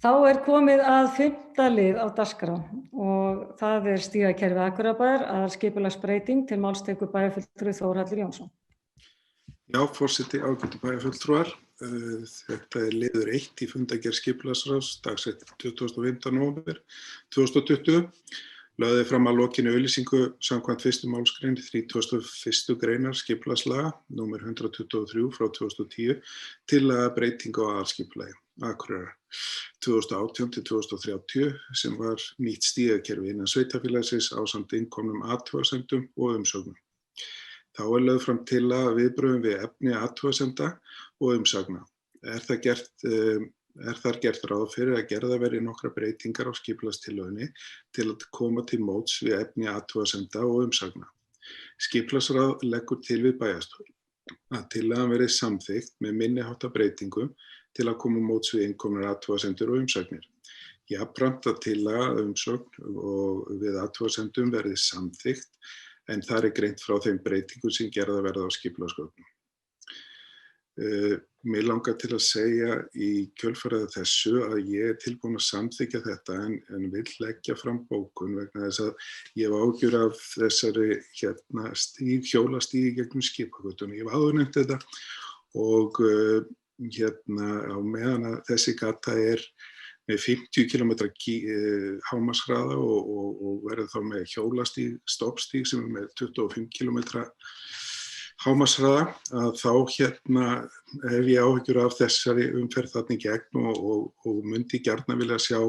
Þá komið að 5. lið á dagskrá og það stígakerfi Akureyrarbæjar að skipulagsbreyting til máls tekur bæjarfulltrúi Þórhallur Jónsson. Já, forseti, ágætu bæjarfulltrúar. Þetta liður 1 í fundargerð skipulagsráðs dagsett 25. nóvember 2020. Lögði fram að lokinni auglýsingu samkvæmt 1. málsgrein 31. greinar skipulagslaga númer 123 frá 2010 tillaga breytingu á aðalskipulagi Akureyrar 2018 til 2030 sem var nýtt stígakerfi innan sveitarfélagsins ásamt innkomnum athugasemdum og umsögnum. Þá lögð fram tillaga viðbrögðum við efni athugasemda og umsagna. Þar gert ráð fyrir að gerðar verði nokkrar breytingar á skipulagstillögunni til að koma til móts við efni athugasemda og umsagna. Skipulagsráð leggur til við bæjarstjórn að tillagan verði samþykkt með minni háttar breytingum til að koma móts við innkomnar athugasemdir og umsagnir. Jafnframt að tillaga umsögn og við athugasemdum verði samþykkt en þar greint frá þeim breytingum sem gerðar verða á skipulagsgögnum. Mér langar til að segja í kjölfarið þessu að ég tilbúin að samþykkja þetta en vill leggja fram bókun vegna þess að ég hef áhyggjur af þessari hjólastígi gegnum skipagötunum. Ég hef áður nefnt þetta og á meðan að þessi gata með 50 km hámarkshraða og verður þá með hjólastíg, stoppstíg sem með 25 km hámarkshraða, að þá hef ég áhyggjur af þessari umferð þarna í gegn og myndi gjarnan vilja sjá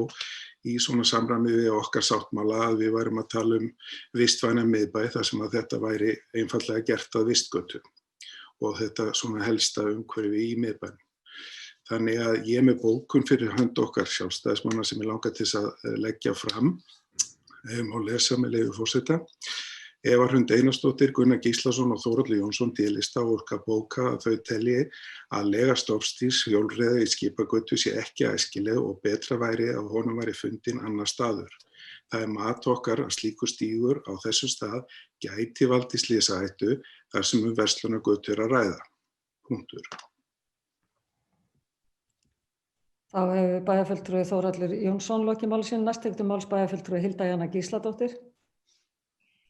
í svona samræmi við okkar sáttmála að við værum að tala vistvænan miðbæ þar sem að þetta væri einfaldlega gert að vistgötu og þetta svona helsta umhverfi í miðbænum. Þannig að ég með bókun fyrir hönd okkar sjálfstæðismanna sem ég langar til að leggja fram og lesa með leyfi forseta. Eva Hrund Einarsdóttir, Gunnar Gíslason og Þórhallur Jónsson dýrlista og orka bóka að þau telji að lega stoppstígs hjólreiða í skipagötu sé ekki æskileg og betra væri að honum væri fundinn annar staður. Það mat okkar að slíkur stígur á þessu stað gæti valdið slysahættu þar sem verslunargötu að ræða. Punktur. Þá hefur bæjarfulltrúi Þórhallur Jónsson lokið máli sínu. Næst tekur til máls bæjarfulltrúi Hilda Jana Gísladóttir.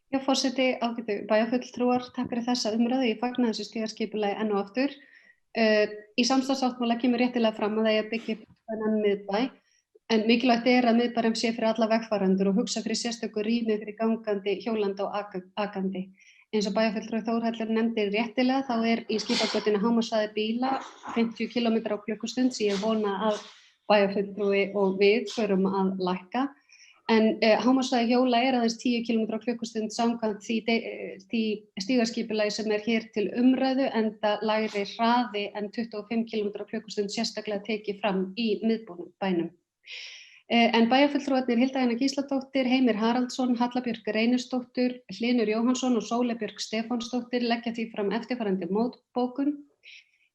Já, forseti, ágætu bæjarfulltrúar, takk fyrir þessa umræðu. Ég fagna þessu stígaskipulagi enn og aftur. Í samstarfssáttmála kemur réttilega fram að það eigi að byggja upp þennan miðbæ, en mikilvægt að miðbærinn sé fyrir alla vegfarendur og hugsa fyrir sérstöku rými fyrir gangandi, hjólandi og akandi. Eins og bæjarfulltrúi Þórhallur nefndi réttilega þá í skipagötunni hámarkshraði bíla 50 km á klukkustund sem ég vona að bæjarfulltrúi og við förum að lækka. En hámarkshraði hjóla aðeins 10 km á klukkustund samkvæmt því stígaskipulagi sem hér til umræðu enda lægri hraði en 25 km á klukkustund sérstaklega tekið fram í miðbænum bænum. En bæjarfulltrúarnir Hilda Jana Gísladóttir, Heimir Haraldsson, Halla Björk Reynisdóttir, Hlynur Jóhannsson og Sóley Björk Stefánsdóttir leggja því fram eftirfarandi mótbókun.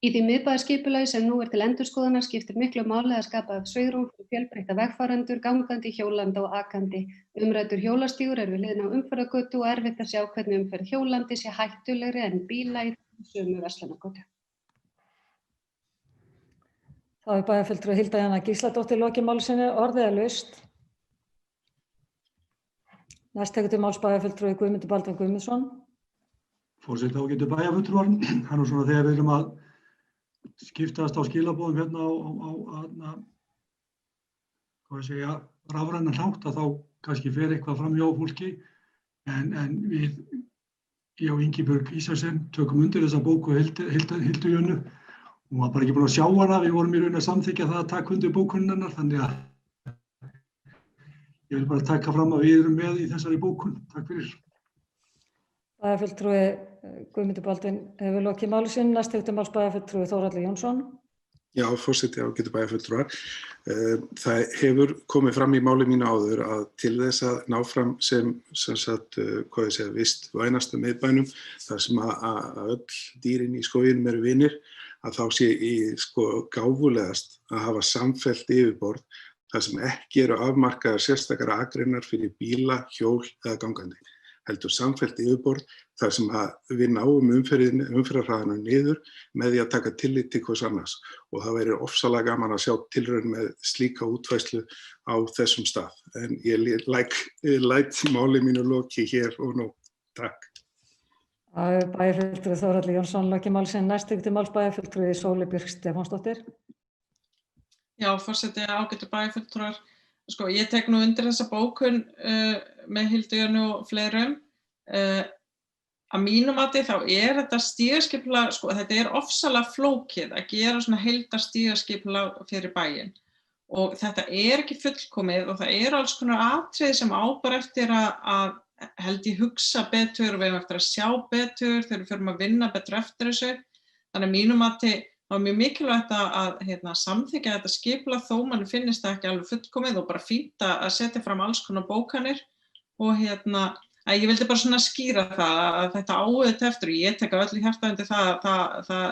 Í því miðbæjarskipulagi sem nú til endurskoðunar skiptir miklu máli að skapa svigrúm fyrir fjölbreytta vegfarendur, gangandi, hjólandi og akandi. Umræddur hjólastígur við hliðina á umferðargötu og erfitt að sjá hvernig umferð hjólandi sé hættulegri en bíla í sömu verslunargötu. Þá hefur bæjarfulltrúi Hilda Jana Gísladóttir lokið máli sínu. Orðið laust. Næst tekur til máls bæjarfulltrúi Guðmundur Baldvin Guðmundsson. Forseti, ágætu bæjarfulltrúar, svona þegar við erum að skiptast á skilaboðum rafrænan hátt að þá kannski fer eitthvað fram hjá fólki en við, ég og Ingibjörg Ísaksen tökum undir þessa bóku Hildu Jönu. Hún var bara ekki búin að sjá hana, við vorum í raun að samþykkja það að taka undir bókunina hennar, þannig að ég vil bara taka fram að við erum með í þessari bókun. Takk fyrir. Bæjarfulltrúi Guðmundur Baldvin hefur lokið máli sínu. Næst tekur til máls bæjarfulltrúi Þórhallur Jónsson. Já, forseti, ágætu bæjarfulltrúar. Það hefur komið fram í máli mínu áður að til þess að ná fram sem vistvænasta miðbænum, þar sem að öll dýrin í skóginum eru vinir, að þá sé gáfulegast að hafa samfellt yfirborð þar sem ekki eru afmarkaðar sérstakar akreinar fyrir bíla, hjól eða gangandi. heldur samfellt yfirborð þar sem að við náum umferðarhraðanum niður með því að taka tillit til hvers annars. Og það væri ofsalega gaman að sjá tilraun með slíka útfærslu á þessum stað. En ég læt máli mínu loki hér og nú. Takk. Bæjarfulltrúi Þórhallur Jónsson lokið málsins. Næst tekur til máls bæjarfulltrúi Sóley Björk Stefánsdóttir. Já, forseti, ágætu bæjarfulltrúar. Sko, ég tek nú undir þessa bókun með Hildu Jönu og fleirum. Að mínu mati þá þetta stígaskipulag, sko, þetta ofsalega flókið að gera svona heildarstígaskipulag fyrir bæinn. Og þetta ekki fullkomið og það alls konar atriði sem bara eftir að held ég hugsa betur og við eftir að sjá betur þegar við förum að vinna betur eftir þessu. Þannig að mínu mati þá mjög mikilvægt að samþykkja þetta skipulag þó manni finnist það ekki alveg fullkomið og bara fínt að setja fram alls konar bókanir og að ég vildi bara svona skýra það að þetta auðvitað eftir og ég tek öllu hjarta undir það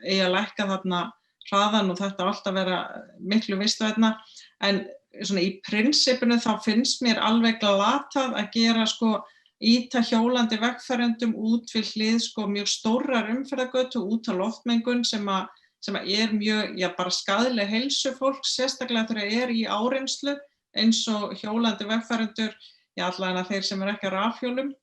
eigi að lækka þarna hraðan og þetta alltaf vera miklu vistvænna en svona í prinsippinu þá finnst mér alveg glatað að gera ýta hjólandi vegfarendum út við hlið mjög stórar umferðargötu út á loftmengun sem mjög, bara skaðleg heilsu fólks, sérstaklega þegar í áreynslu eins og hjólandi vegfarendur, allavega þeir sem ekki á rafhjólum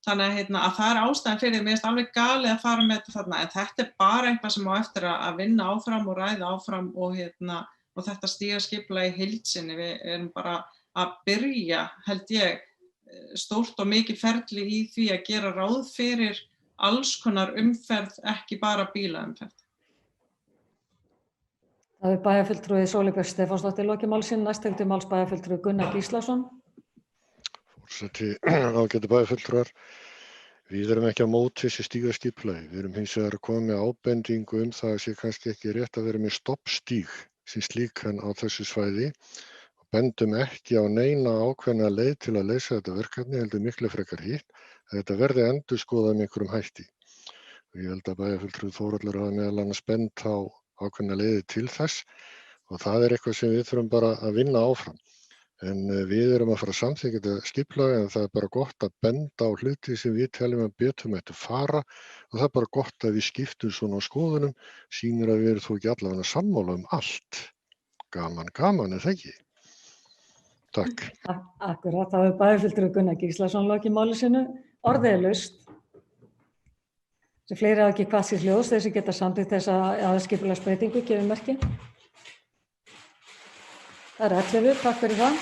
Þannig að það ástæðan fyrir mér alveg galið að fara með þetta þarna, en þetta bara eitthvað sem á eftir að vinna áfram og ræða áfram og þetta stígaskipulag í heild sinni. Við erum bara að byrja, held ég, stórt og mikið ferli í því að gera ráð fyrir alls konar umferð, ekki bara bílaumferð. Það bæjarfulltrúi Sóley Björk Stefánsdóttir lokið málsins. Næst tekur til máls bæjarfulltrúi Gunnar Gíslason. Forseti, ágætu bæjarfulltrúar. Við erum ekki á móti þessu stígaskipulagi. Við erum hins vegar að koma með ábendingu það sé kannski ekki rétt að vera með stoppstíg sem slíkan á þessu svæði og bendum ekki á neina ákveðna leið til að leysa þetta verkefni, heldur miklu frekar hitt, að þetta verði endurskoðað með einhverjum hætti. Og ég held að bæjarfulltrúi Þórhallur hafi meðal annars bent á ákveðna leiðir til þess og það eitthvað sem við þurfum bara að vinna áfram. En við erum að fara að samþykkja þetta skipulag en það bara gott að benda á hluti sem við teljum að betur mættu fara og það bara gott að við skiptum svona á skoðunum, sýnir að við erum þó ekki allavega sammála allt. Gaman, það ekki? Takk. Akkurat, það bæjarfulltrúi Gunnar Gíslason lokið máli sínu. Orðið laust. Sem fleiri hafa ekki hvað sér hljóðs, þeir sem geta samþykkt þessa aðskipulagsbreytingu gefið merki. Það 11, takk fyrir það.